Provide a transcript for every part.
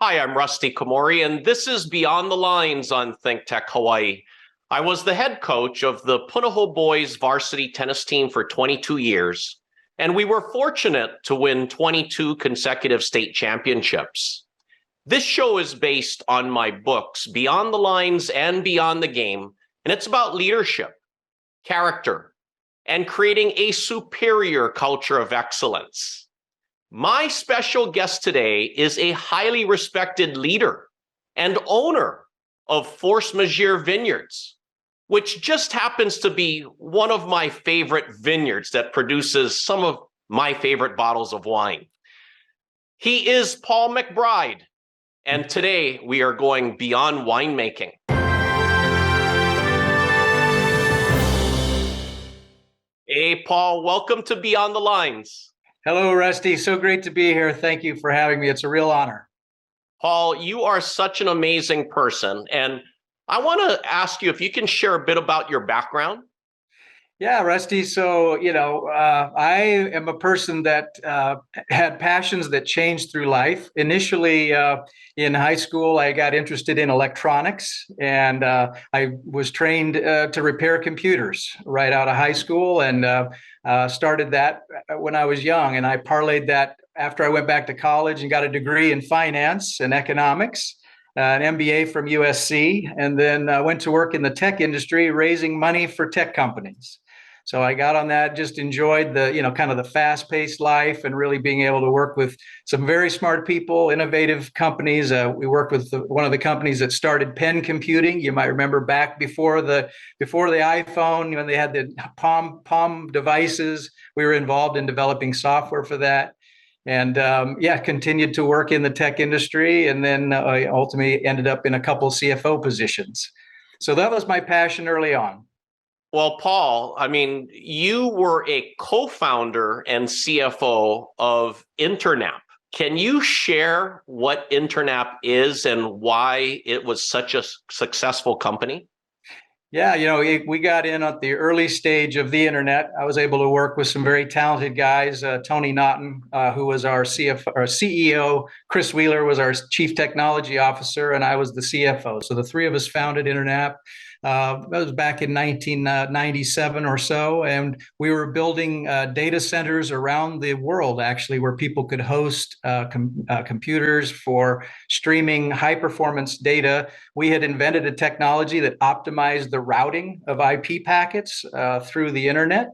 Hi, I'm Rusty Komori, and this is Beyond the Lines on ThinkTech Hawaii. I was the head coach of the Punahou boys varsity tennis team for 22 years, and we were fortunate to win 22 consecutive state championships. This show is based on my books, Beyond the Lines and Beyond the Game, and it's about leadership, character, and creating a superior culture of excellence. My special guest today is a highly respected leader and owner of Force Majeure Vineyards, which just happens to be one of my favorite vineyards that produces some of my favorite bottles of wine. He is Paul McBride, and today we are going beyond winemaking. Hey, Paul, welcome to Beyond the Lines. Hello, Rusty. So great to be here. Thank you for having me. It's a real honor. Paul, you are such an amazing person. And I want to ask you if you can share a bit about your background. Yeah, Rusty. So, I am a person that had passions that changed through life. Initially, in high school, I got interested in electronics, and I was trained to repair computers right out of high school, and started that when I was young. And I parlayed that after I went back to college and got a degree in finance and economics. An MBA from USC, and then went to work in the tech industry, raising money for tech companies. So I got on that, just enjoyed the, kind of the fast-paced life and really being able to work with some very smart people, innovative companies. We worked with one of the companies that started pen computing. You might remember back before the iPhone, when they had the Palm devices. We were involved in developing software for that. And continued to work in the tech industry, and then I ultimately ended up in a couple CFO positions. So that was my passion early on. Well, Paul, I mean, you were a co-founder and CFO of InterNap. Can you share what InterNap is and why it was such a successful company? Yeah, we got in at the early stage of the internet. I was able to work with some very talented guys. Tony Naughton, who was our CEO, Chris Wheeler was our chief technology officer, and I was the CFO. So the three of us founded InterNap. That was back in 1997 or so, and we were building data centers around the world, actually, where people could host computers for streaming high-performance data. We had invented a technology that optimized the routing of IP packets through the internet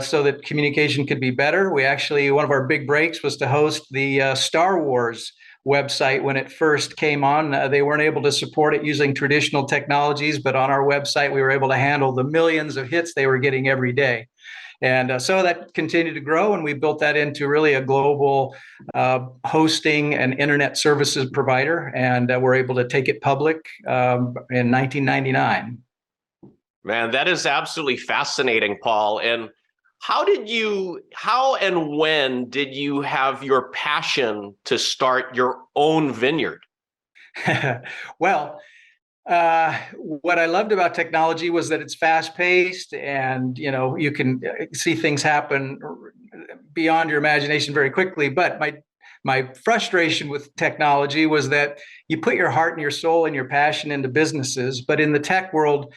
so that communication could be better. One of our big breaks was to host the Star Wars website. When it first came on, they weren't able to support it using traditional technologies, but on our website, we were able to handle the millions of hits they were getting every day. And so that continued to grow, and we built that into really a global hosting and internet services provider, and we're able to take it public in 1999. Man, that is absolutely fascinating, Paul. And how and when did you have your passion to start your own vineyard? Well, what I loved about technology was that it's fast-paced, and you can see things happen beyond your imagination very quickly. But my frustration with technology was that you put your heart and your soul and your passion into businesses, but in the tech world,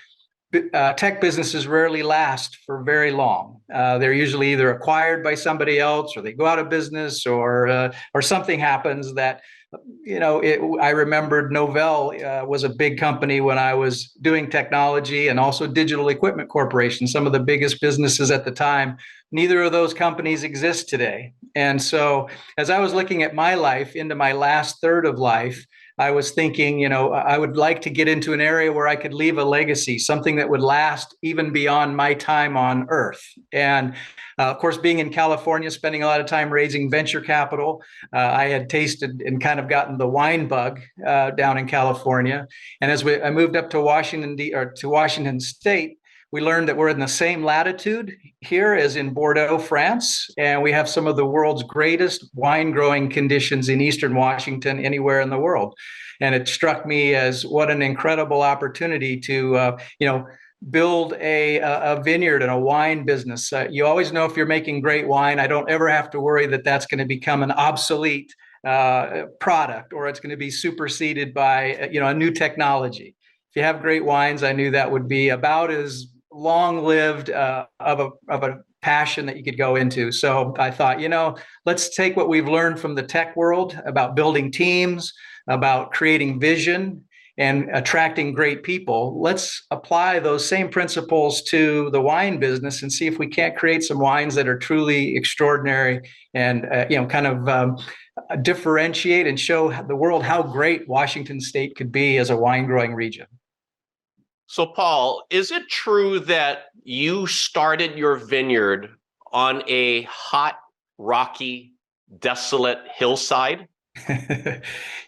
tech businesses rarely last for very long. They're usually either acquired by somebody else, or they go out of business, or something happens that, I remembered Novell was a big company when I was doing technology, and also Digital Equipment Corporation, some of the biggest businesses at the time. Neither of those companies exist today. And so as I was looking at my life into my last third of life, I was thinking, I would like to get into an area where I could leave a legacy, something that would last even beyond my time on Earth. And of course, being in California, spending a lot of time raising venture capital, I had tasted and kind of gotten the wine bug down in California. And as I moved up to Washington State, we learned that we're in the same latitude here as in Bordeaux, France, and we have some of the world's greatest wine growing conditions in Eastern Washington anywhere in the world. And it struck me as what an incredible opportunity to, build a vineyard and a wine business. You always know if you're making great wine, I don't ever have to worry that that's going to become an obsolete product, or it's going to be superseded by, a new technology. If you have great wines, I knew that would be about as long-lived of a passion that you could go into. So I thought, let's take what we've learned from the tech world about building teams, about creating vision and attracting great people. Let's apply those same principles to the wine business and see if we can't create some wines that are truly extraordinary and, differentiate and show the world how great Washington State could be as a wine growing region. So, Paul, is it true that you started your vineyard on a hot, rocky, desolate hillside?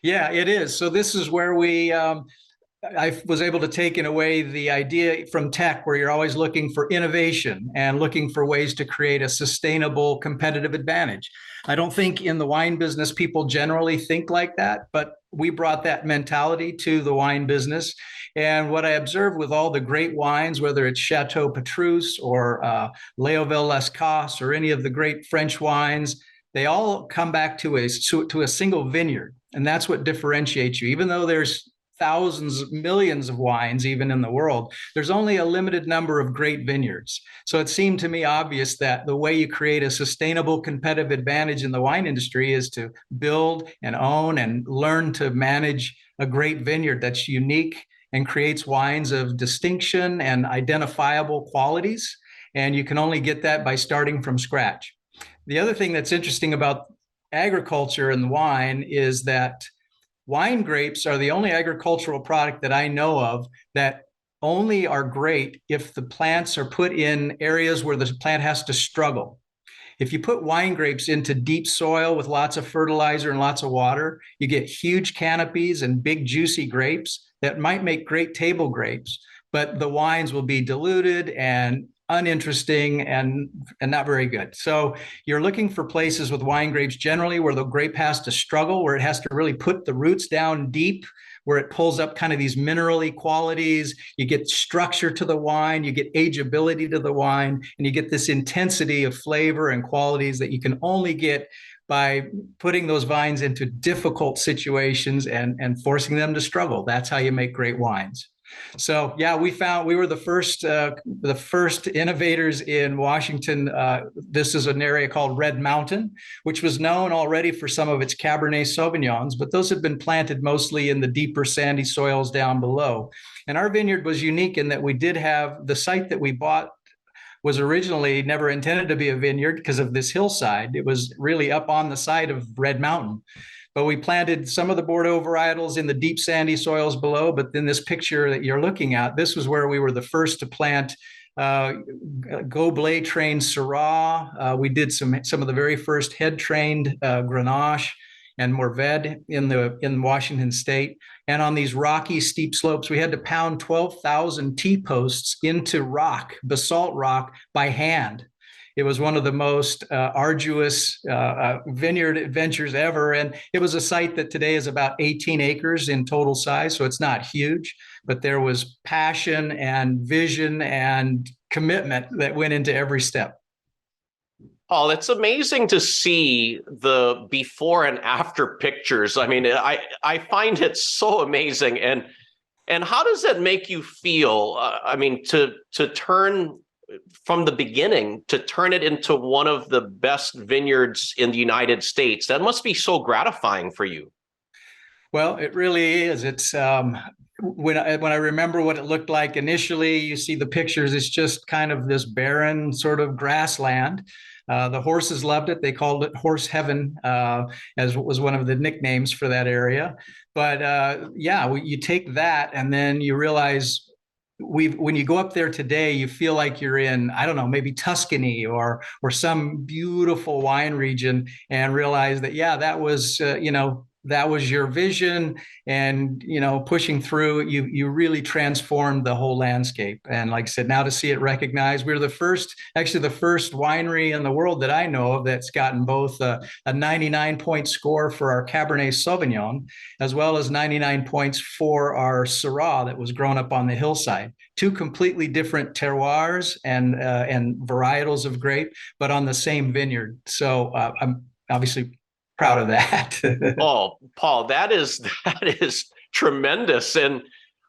Yeah, it is. So this is where I was able to take in away the idea from tech, where you're always looking for innovation and looking for ways to create a sustainable competitive advantage. I don't think in the wine business people generally think like that, but we brought that mentality to the wine business. And what I observed with all the great wines, whether it's Chateau Petrus or Léoville Les Casses or any of the great French wines, they all come back to a single vineyard. And that's what differentiates you. Even though there's thousands, millions of wines even in the world, there's only a limited number of great vineyards. So it seemed to me obvious that the way you create a sustainable competitive advantage in the wine industry is to build and own and learn to manage a great vineyard that's unique and creates wines of distinction and identifiable qualities. And you can only get that by starting from scratch. The other thing that's interesting about agriculture and wine is that wine grapes are the only agricultural product that I know of that only are great if the plants are put in areas where the plant has to struggle. If you put wine grapes into deep soil with lots of fertilizer and lots of water, you get huge canopies and big juicy grapes that might make great table grapes, but the wines will be diluted and uninteresting and not very good. So you're looking for places with wine grapes generally where the grape has to struggle, where it has to really put the roots down deep, where it pulls up kind of these minerally qualities. You get structure to the wine, you get ageability to the wine, and you get this intensity of flavor and qualities that you can only get by putting those vines into difficult situations and forcing them to struggle. That's how you make great wines. So yeah, we were the first innovators in Washington. This is an area called Red Mountain, which was known already for some of its Cabernet Sauvignons, but those had been planted mostly in the deeper sandy soils down below. And our vineyard was unique in that we did have the site that we bought was originally never intended to be a vineyard because of this hillside. It was really up on the side of Red Mountain. But we planted some of the Bordeaux varietals in the deep sandy soils below. But in this picture that you're looking at, this was where we were the first to plant Goblet trained Syrah. We did some of the very first head trained Grenache and Mourvedre in Washington State. And on these rocky, steep slopes, we had to pound 12,000 T-posts into rock, basalt rock, by hand. It was one of the most arduous vineyard adventures ever. And it was a site that today is about 18 acres in total size. So it's not huge, but there was passion and vision and commitment that went into every step. Paul, it's amazing to see the before and after pictures. I mean, I find it so amazing. And how does that make you feel? I mean, to turn from the beginning, to turn it into one of the best vineyards in the United States, that must be so gratifying for you. Well, it really is. It's when I remember what it looked like initially, you see the pictures, it's just kind of this barren sort of grassland. The horses loved it. They called it horse heaven, as was one of the nicknames for that area. But you take that and then you realize when you go up there today, you feel like you're in, I don't know, maybe Tuscany or some beautiful wine region, and realize that, that was, that was your vision, and pushing through, you really transformed the whole landscape. And like I said, now to see it recognized, we're the first winery in the world that I know of that's gotten both a 99-point score for our Cabernet Sauvignon, as well as 99 points for our Syrah that was grown up on the hillside. Two completely different terroirs and varietals of grape, but on the same vineyard. So I'm obviously proud of that. Oh, Paul, that is tremendous. And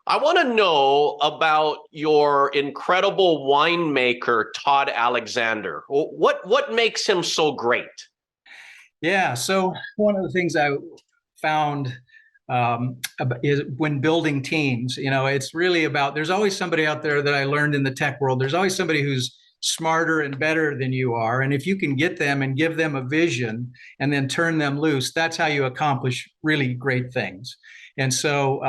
I want to know about your incredible winemaker, Todd Alexander. What makes him so great? Yeah. So one of the things I found is when building teams, it's really about, there's always somebody out there that I learned in the tech world. There's always somebody who's smarter and better than you are. And if you can get them and give them a vision and then turn them loose, that's how you accomplish really great things. And so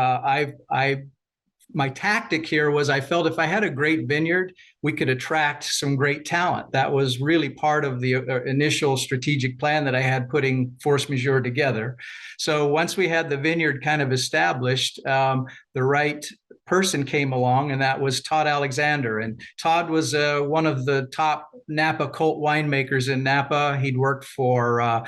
my tactic here was I felt if I had a great vineyard, we could attract some great talent. That was really part of the initial strategic plan that I had putting Force Majeure together. So once we had the vineyard kind of established, the right person came along, and that was Todd Alexander. And Todd was one of the top Napa cult winemakers in Napa. He'd worked for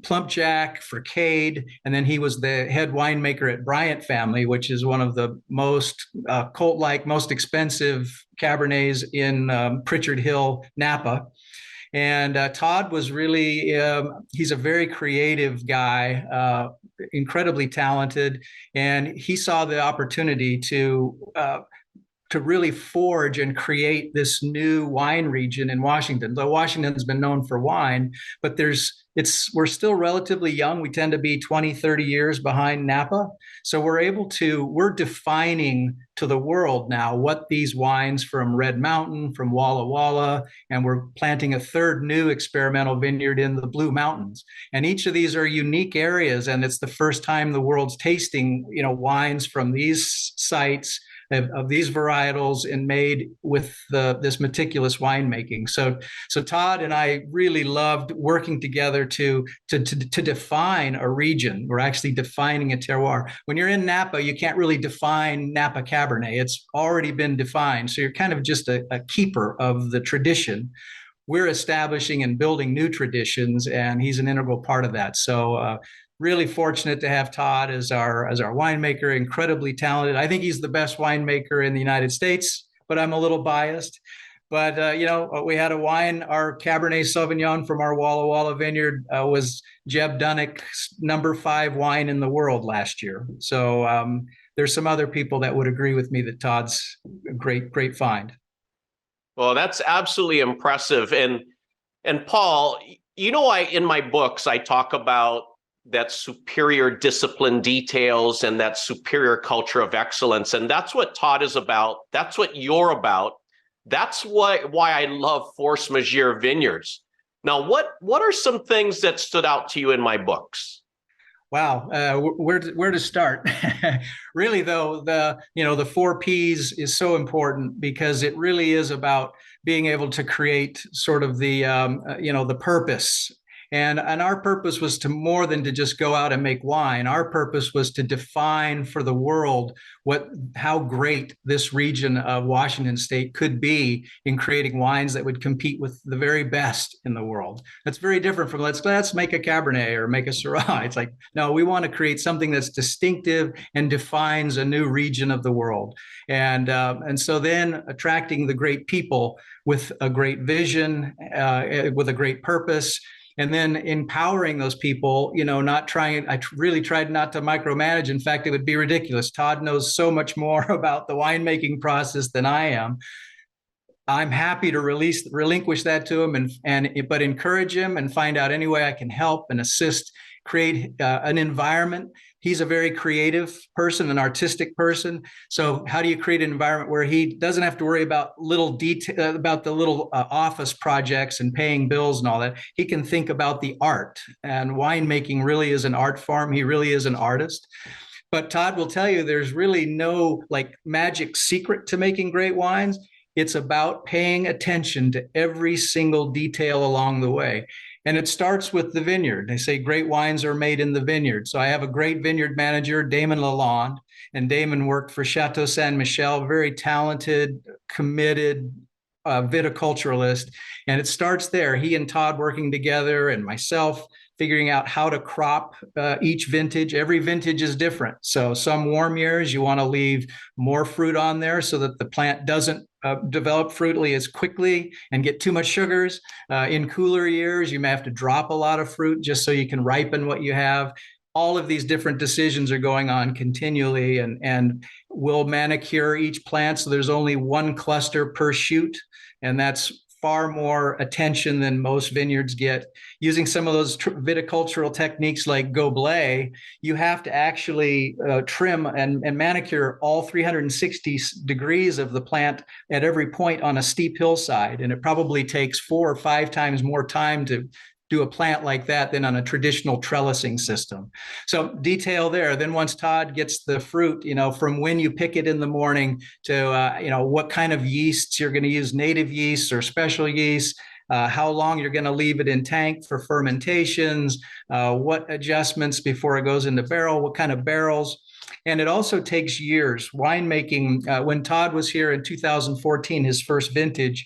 Plumpjack, for Cade, and then he was the head winemaker at Bryant Family, which is one of the most cult-like, most expensive Cabernets in Pritchard Hill, Napa. And Todd was really, he's a very creative guy, incredibly talented, and he saw the opportunity to really forge and create this new wine region in Washington. Though Washington's been known for wine, but we're still relatively young. We tend to be 20, 30 years behind Napa. So we're defining to the world now what these wines from Red Mountain, from Walla Walla, and we're planting a third new experimental vineyard in the Blue Mountains. And each of these are unique areas, and it's the first time the world's tasting, wines from these sites of these varietals and made with this meticulous winemaking. So Todd and I really loved working together to define a region. We're actually defining a terroir. When you're in Napa, you can't really define Napa Cabernet. It's already been defined. So you're kind of just a keeper of the tradition. We're establishing and building new traditions, and he's an integral part of that. So really fortunate to have Todd as our winemaker, incredibly talented. I think he's the best winemaker in the United States, but I'm a little biased. But, we had a wine, our Cabernet Sauvignon from our Walla Walla vineyard was Jeb Dunnick's #5 wine in the world last year. So there's some other people that would agree with me that Todd's a great, great find. Well, that's absolutely impressive. And Paul, in my books, I talk about that superior discipline details and that superior culture of excellence. And that's what Todd is about. That's what you're about. That's why I love Force Majeure Vineyards. Now, what are some things that stood out to you in my books? Wow, where to start? Really, though, the 4 Ps is so important because it really is about being able to create sort of the purpose. And our purpose was to more than to just go out and make wine. Our purpose was to define for the world how great this region of Washington State could be in creating wines that would compete with the very best in the world. That's very different from let's make a Cabernet or make a Syrah. It's like, no, we want to create something that's distinctive and defines a new region of the world. And so then attracting the great people with a great vision, with a great purpose. And then empowering those people, I really tried not to micromanage. In fact, it would be ridiculous. Todd knows so much more about the winemaking process than I am. I'm happy to relinquish that to him but encourage him and find out any way I can help and assist, create an environment. He's a very creative person, an artistic person. So how do you create an environment where he doesn't have to worry about little detail, about the little office projects and paying bills and all that? He can think about the art, and winemaking really is an art form. He really is an artist. But Todd will tell you there's really no magic secret to making great wines. It's about paying attention to every single detail along the way. And it starts with the vineyard. They say great wines are made in the vineyard. So I have a great vineyard manager, Damon Lalonde, and Damon worked for Chateau Saint Michel, very talented, committed viticulturalist. And it starts there. He and Todd working together, and myself figuring out how to crop each vintage. Every vintage is different. So some warm years, you want to leave more fruit on there so that the plant doesn't develop fruitly as quickly and get too much sugars. In cooler years, you may have to drop a lot of fruit just so you can ripen what you have. All of these different decisions are going on continually, and we'll manicure each plant so there's only one cluster per shoot, and that's far more attention than most vineyards get. Using some of those viticultural techniques like gobelet, you have to actually trim and manicure all 360 degrees of the plant at every point on a steep hillside. And it probably takes 4 or 5 times more time to do a plant like that than on a traditional trellising system. So detail there. Then once Todd gets the fruit, from when you pick it in the morning to, what kind of yeasts you're going to use, native yeasts or special yeasts, how long you're going to leave it in tank for fermentations, what adjustments before it goes into barrel, what kind of barrels. And it also takes years. Winemaking, when Todd was here in 2014, his first vintage,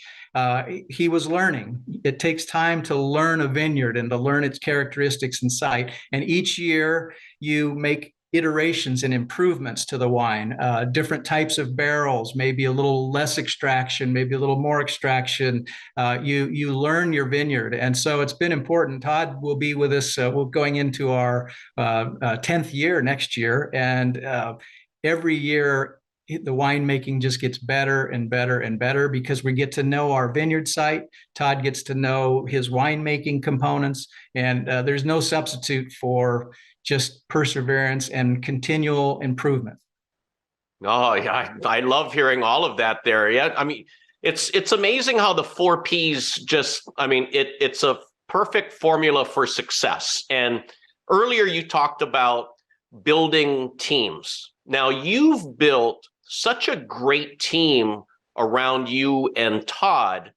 he was learning. It takes time to learn a vineyard and to learn its characteristics and site. And each year you make iterations and improvements to the wine, different types of barrels, maybe a little less extraction, maybe a little more extraction. You learn your vineyard. And so it's been important. Todd will be with us. We're going into our 10th year next year. And every year, the winemaking just gets better and better and better because we get to know our vineyard site. Todd gets to know his winemaking components, and there's no substitute for just perseverance and continual improvement. Oh, yeah, I love hearing all of that there. Yeah, I mean, it's amazing how the 4 Ps just, it's a perfect formula for success. And earlier you talked about building teams. Now you've built such a great team around you and Todd.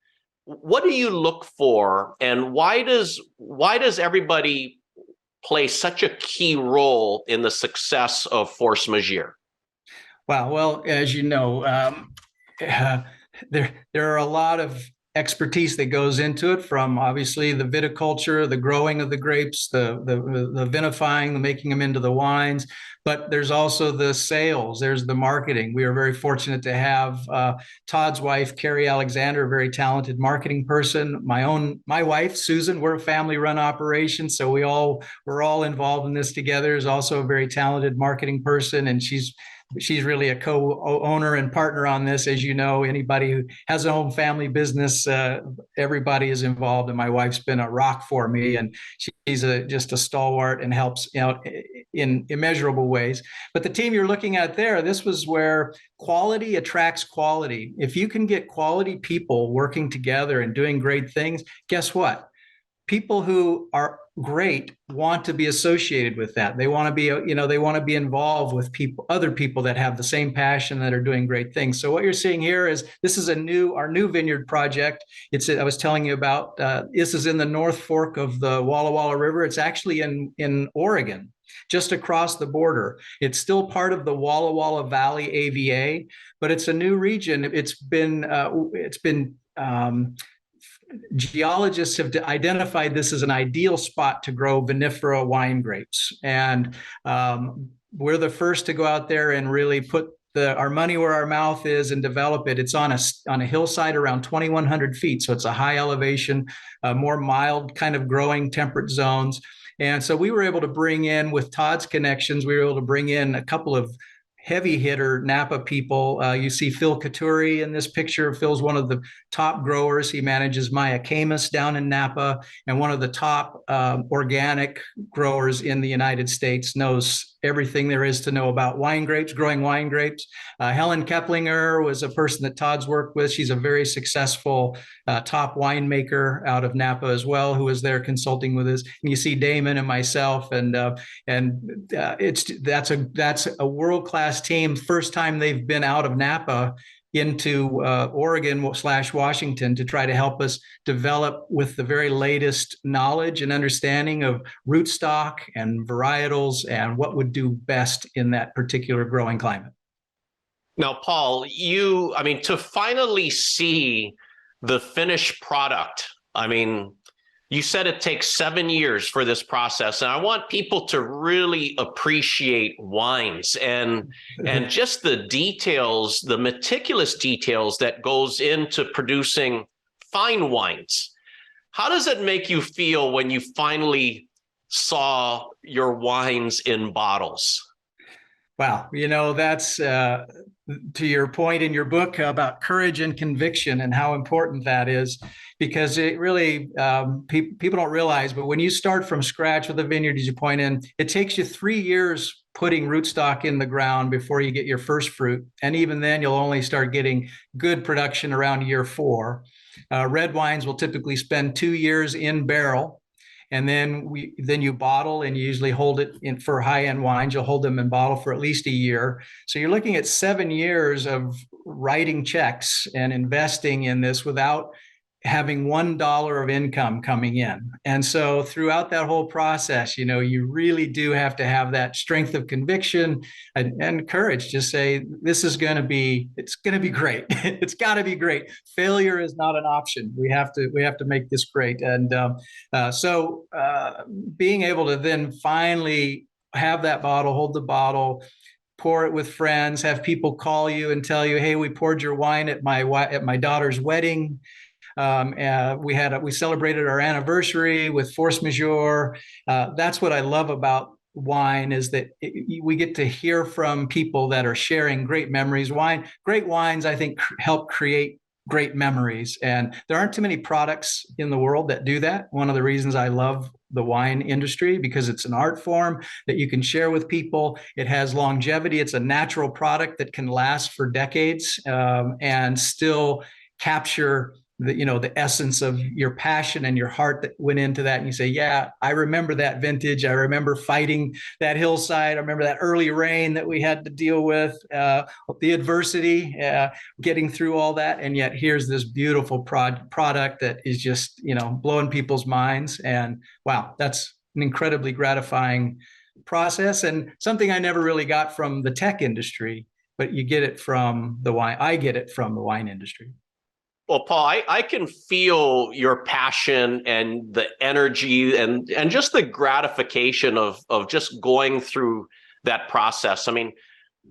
What do you look for, and why does everybody play such a key role in the success of Force Majeure? Wow. Well, as you know, there are a lot of expertise that goes into it, from obviously the viticulture, the growing of the grapes, the vinifying, the making them into the wines. But there's also the sales, there's the marketing. We are very fortunate to have Todd's wife, Carrie Alexander, a very talented marketing person. My wife, Susan, we're a family-run operation, so we're all involved in this together, is also a very talented marketing person, and she's really a co-owner and partner on this. As you know, anybody who has a home family business, everybody is involved. And my wife's been a rock for me, and she's just a stalwart and helps out in immeasurable ways. But the team you're looking at there, this was where quality attracts quality. If you can get quality people working together and doing great things, guess what? People who are great want to be associated with that. They want to be, they want to be involved with other people that have the same passion, that are doing great things. So what you're seeing here is, this is our new vineyard project. I was telling you about, this is in the North Fork of the Walla Walla River. It's actually in Oregon, just across the border. It's still part of the Walla Walla Valley AVA, but it's a new region. Geologists have identified this as an ideal spot to grow vinifera wine grapes. And we're the first to go out there and really put our money where our mouth is and develop it. It's on a hillside around 2,100 feet. So it's a high elevation, more mild kind of growing temperate zones. And so we were able to bring in, with Todd's connections, we were able to bring in a couple of heavy hitter Napa people. You see Phil Katuri in this picture. Phil's one of the top growers. He manages Maya Camus down in Napa, and one of the top organic growers in the United States, knows everything there is to know about wine grapes, growing wine grapes. Helen Keplinger was a person that Todd's worked with. She's a very successful top winemaker out of Napa as well, who was there consulting with us. And you see Damon and myself, and that's a world-class team. First time they've been out of Napa into Oregon/Washington to try to help us develop with the very latest knowledge and understanding of rootstock and varietals and what would do best in that particular growing climate. Now, Paul, to finally see the finished product, You said it takes 7 years for this process, and I want people to really appreciate wines and just the details, the meticulous details that goes into producing fine wines. How does it make you feel when you finally saw your wines in bottles? Wow, that's to your point in your book about courage and conviction and how important that is, because it really people don't realize, but when you start from scratch with a vineyard, as you point in, it takes you 3 years putting rootstock in the ground before you get your first fruit, and even then you'll only start getting good production around year 4. Red wines will typically spend 2 years in barrel. And then you bottle, and you usually hold it in for high-end wines. You'll hold them in bottle for at least a year. So you're looking at 7 years of writing checks and investing in this without having $1 of income coming in. And so throughout that whole process, you really do have to have that strength of conviction and courage to say, it's going to be great. It's got to be great. Failure is not an option. We have to make this great. And so being able to then finally have that bottle, hold the bottle, pour it with friends, have people call you and tell you, hey, we poured your wine at my daughter's wedding. We celebrated our anniversary with Force Majeure. That's what I love about wine, is that we get to hear from people that are sharing great memories. Great wines, I think, help create great memories. And there aren't too many products in the world that do that. One of the reasons I love the wine industry, because it's an art form that you can share with people. It has longevity. It's a natural product that can last for decades and still capture the essence of your passion and your heart that went into that. And you say, yeah, I remember that vintage. I remember fighting that hillside. I remember that early rain that we had to deal with, the adversity, getting through all that. And yet here's this beautiful product that is just, blowing people's minds. And wow, that's an incredibly gratifying process, and something I never really got from the tech industry, but you get it from the wine. I get it from the wine industry. Well, Paul, I can feel your passion and the energy and just the gratification of just going through that process. I mean,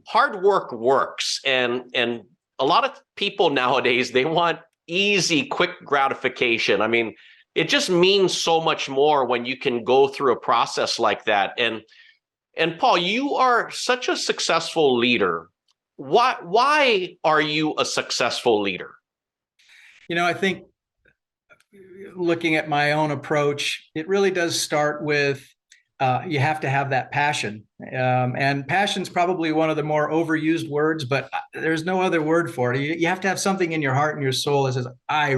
hard work works, and a lot of people nowadays, they want easy, quick gratification. I mean, it just means so much more when you can go through a process like that. And Paul, you are such a successful leader. Why are you a successful leader? I think looking at my own approach, it really does start with you have to have that passion. And passion's probably one of the more overused words, but there's no other word for it. You have to have something in your heart and your soul that says, I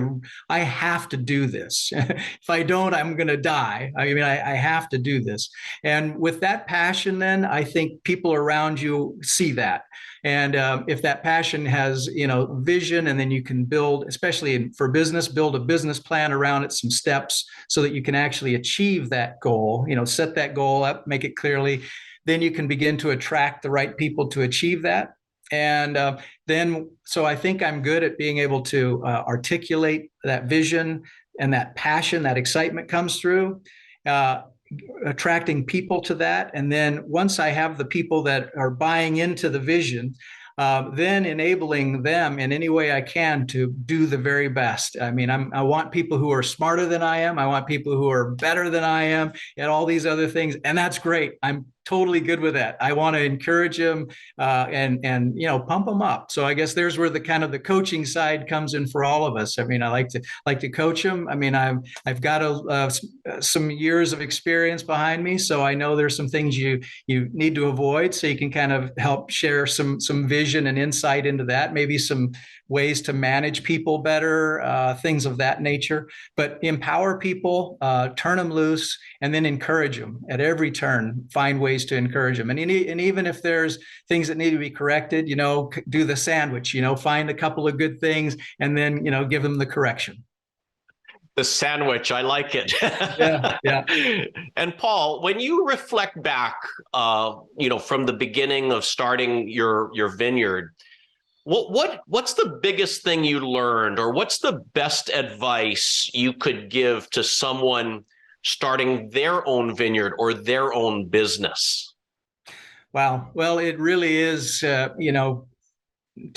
have to do this. If I don't, I'm going to die. I mean, I have to do this. And with that passion, then I think people around you see that. And if that passion has, vision, and then you can build, especially for business, build a business plan around it, some steps so that you can actually achieve that goal, set that goal up, make it clearly, then you can begin to attract the right people to achieve that. And so I think I'm good at being able to articulate that vision, and that passion, that excitement comes through. Attracting people to that. And then once I have the people that are buying into the vision, then enabling them in any way I can to do the very best. I mean, I want people who are smarter than I am. I want people who are better than I am and all these other things. And that's great. I'm totally good with that. I want to encourage them and pump them up. So I guess there's where the kind of the coaching side comes in for all of us. I mean, I like to coach them. I mean, I've got some years of experience behind me, so I know there's some things you need to avoid. So you can kind of help share some vision and insight into that. Maybe some ways to manage people better, things of that nature. But empower people, turn them loose, and then encourage them at every turn. Find ways to encourage them. And even if there's things that need to be corrected, do the sandwich, find a couple of good things and then, give them the correction. The sandwich, I like it. Yeah. And Paul, when you reflect back, from the beginning of starting your vineyard, What's the biggest thing you learned, or what's the best advice you could give to someone starting their own vineyard or their own business? Wow. Well, it really is, to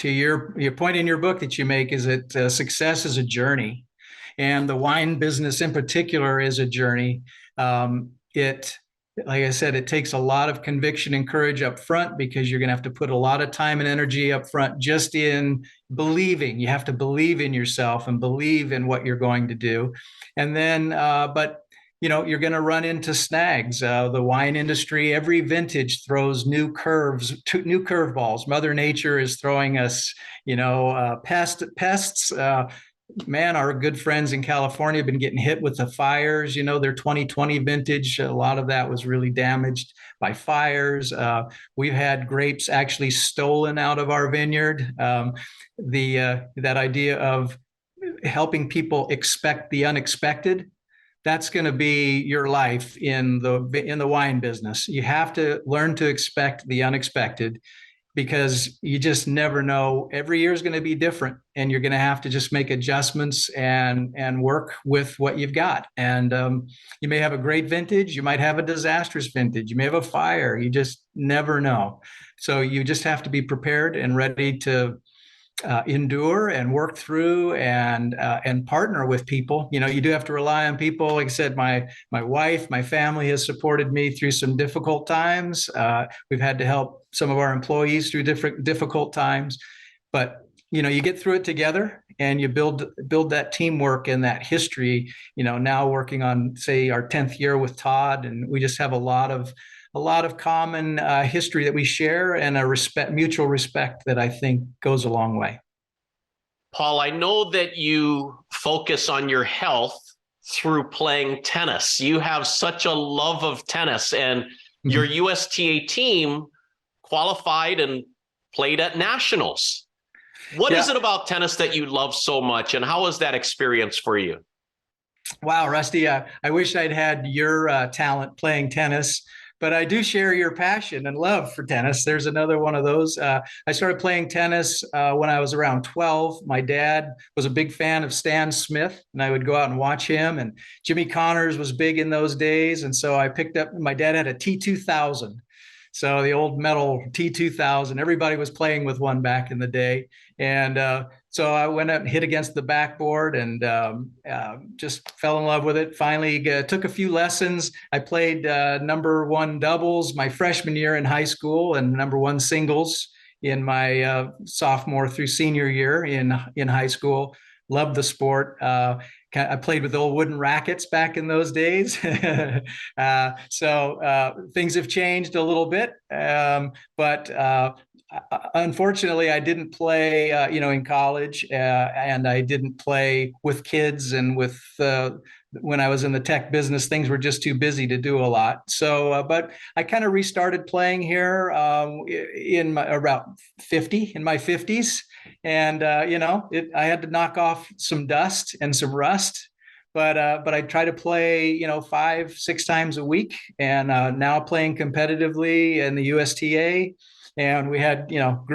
your point in your book that you make is that success is a journey, and the wine business in particular is a journey. It, like I said, it takes a lot of conviction and courage up front, because you're going to have to put a lot of time and energy up front just in believing. You have to believe in yourself and believe in what you're going to do. And then, but you're going to run into snags. The wine industry, every vintage throws new curveballs. Mother Nature is throwing us, pests. Man, our good friends in California have been getting hit with the fires. Their 2020 vintage, a lot of that was really damaged by fires. We've had grapes actually stolen out of our vineyard. That idea of helping people expect the unexpected, that's going to be your life in the wine business. You have to learn to expect the unexpected, because you just never know. Every year is going to be different, and you're going to have to just make adjustments and work with what you've got. And you may have a great vintage, you might have a disastrous vintage, you may have a fire. You just never know. So you just have to be prepared and ready to endure and work through and partner with people. You do have to rely on people. Like I said, my wife, my family has supported me through some difficult times. We've had to help some of our employees through difficult times, but you get through it together, and you build that teamwork and that history. Now working on, say, our 10th year with Todd, and we just have a lot of common history that we share, and a mutual respect that I think goes a long way. Paul, I know that you focus on your health through playing tennis. You have such a love of tennis, and your USTA team qualified and played at nationals. What is it about tennis that you love so much, and how was that experience for you? Wow, Rusty, I wish I'd had your talent playing tennis, but I do share your passion and love for tennis. There's another one of those. I started playing tennis when I was around 12. My dad was a big fan of Stan Smith, and I would go out and watch him. And Jimmy Connors was big in those days. And so I picked up, my dad had a T2000. So the old metal T2000, everybody was playing with one back in the day. And so I went up and hit against the backboard, and just fell in love with it. Finally took a few lessons. I played number one doubles my freshman year in high school, and number one singles in my sophomore through senior year in high school. Loved the sport. I played with old wooden rackets back in those days. So things have changed a little bit. But unfortunately, I didn't play, in college, and I didn't play with kids, and with when I was in the tech business, things were just too busy to do a lot. So, but I kind of restarted playing here in my 50s. And I had to knock off some dust and some rust, but I try to play 5-6 times a week, and now playing competitively in the USTA. And we had,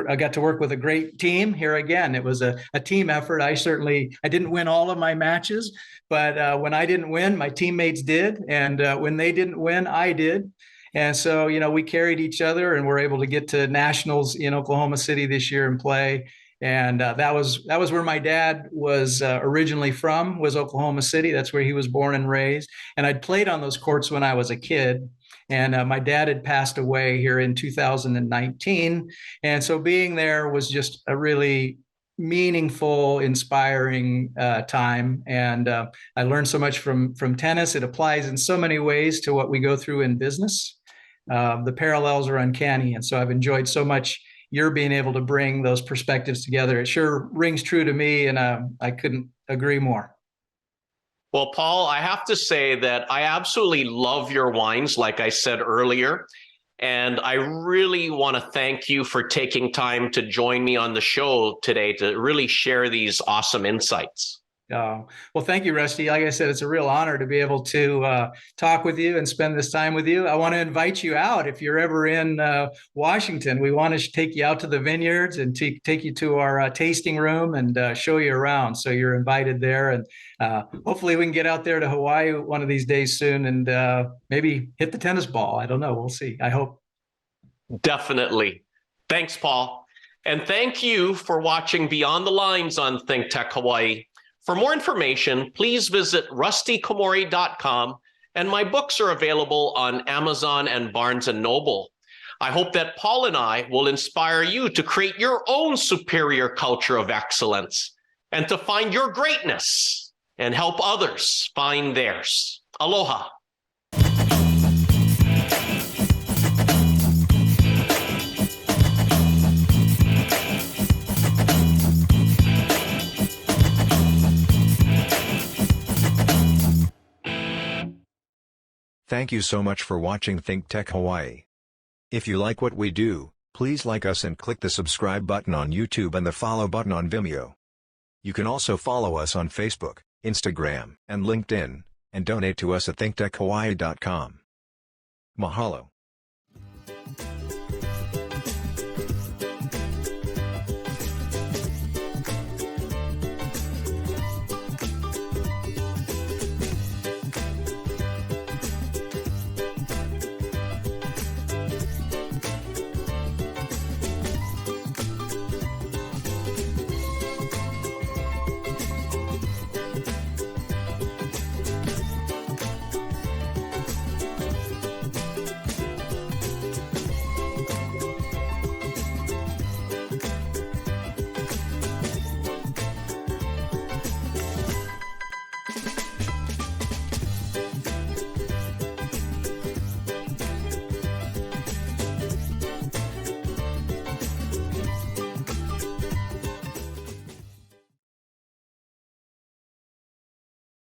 I got to work with a great team here again. It was a team effort. I didn't win all of my matches, but when I didn't win, my teammates did, and when they didn't win, I did. And so, we carried each other, and were able to get to nationals in Oklahoma City this year and play. And that was where my dad was originally from, was Oklahoma City. That's where he was born and raised. And I'd played on those courts when I was a kid. And my dad had passed away here in 2019. And so being there was just a really meaningful, inspiring time. And I learned so much from tennis. It applies in so many ways to what we go through in business. The parallels are uncanny. And so I've enjoyed so much you're being able to bring those perspectives together. It sure rings true to me, and I couldn't agree more. Well, Paul, I have to say that I absolutely love your wines, like I said earlier. And I really want to thank you for taking time to join me on the show today to really share these awesome insights. Well, thank you, Rusty. Like I said, it's a real honor to be able to talk with you and spend this time with you. I want to invite you out if you're ever in Washington. We want to take you out to the vineyards and take you to our tasting room and show you around. So you're invited there. And hopefully we can get out there to Hawaii one of these days soon and maybe hit the tennis ball. I don't know. We'll see. I hope. Definitely. Thanks, Paul. And thank you for watching Beyond the Lines on ThinkTech Hawaii. For more information, please visit rustykomori.com, and my books are available on Amazon and Barnes & Noble. I hope that Paul and I will inspire you to create your own superior culture of excellence and to find your greatness and help others find theirs. Aloha. Thank you so much for watching ThinkTech Hawaii. If you like what we do, please like us and click the subscribe button on YouTube and the follow button on Vimeo. You can also follow us on Facebook, Instagram, and LinkedIn, and donate to us at thinktechhawaii.com. Mahalo.